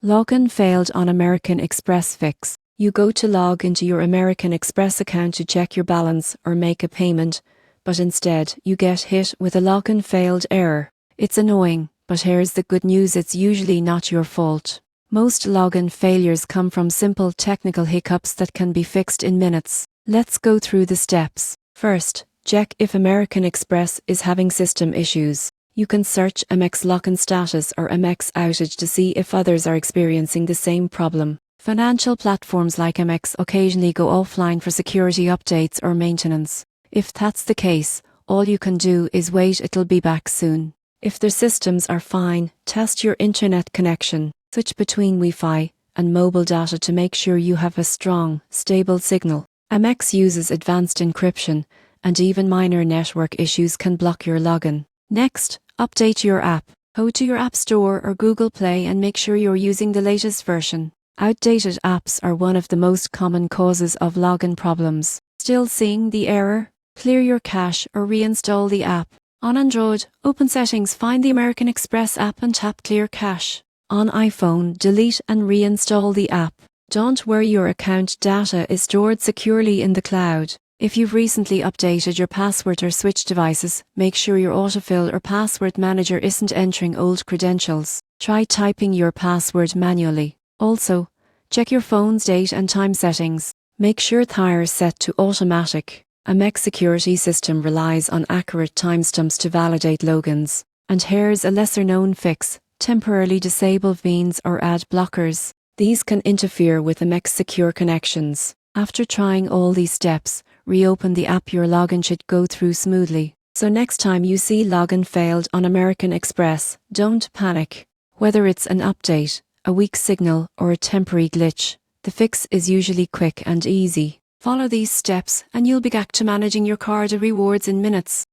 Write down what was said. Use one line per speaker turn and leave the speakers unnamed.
Login failed on American Express fix. You go to log into your American Express account to check your balance or make a payment, but instead you get hit with a login failed error. It's annoying, but here's the good news: it's usually not your fault. Most login failures come from simple technical hiccups that can be fixed in minutes. Let's go through the steps. First, check if American Express is having system issues. You can search Amex login status or Amex outage to see if others are experiencing the same problem. Financial platforms like Amex occasionally go offline for security updates or maintenance. If that's the case, all you can do is wait, it'll be back soon. If their systems are fine, test your internet connection. Switch between Wi-Fi and mobile data to make sure you have a strong, stable signal. Amex uses advanced encryption, and even minor network issues can block your login. Next, update your app. Go to your App Store or Google Play and make sure you're using the latest version. Outdated apps are one of the most common causes of login problems. Still seeing the error? Clear your cache or reinstall the app. On Android, open Settings, find the American Express app and tap Clear Cache. On iPhone, delete and reinstall the app. Don't worry, your account data is stored securely in the cloud. If you've recently updated your password or switched devices, make sure your autofill or password manager isn't entering old credentials. Try typing your password manually. Also, check your phone's date and time settings. Make sure Tire is set to automatic. Amex security system relies on accurate timestamps to validate logins. And here's a lesser-known fix: temporarily disable VPNs or ad blockers. These can interfere with Amex secure connections. After trying all these steps, reopen the app. Your login should go through smoothly. So next time you see login failed on American Express, don't panic. Whether it's an update, a weak signal, or a temporary glitch, the fix is usually quick and easy. Follow these steps and you'll be back to managing your card rewards in minutes.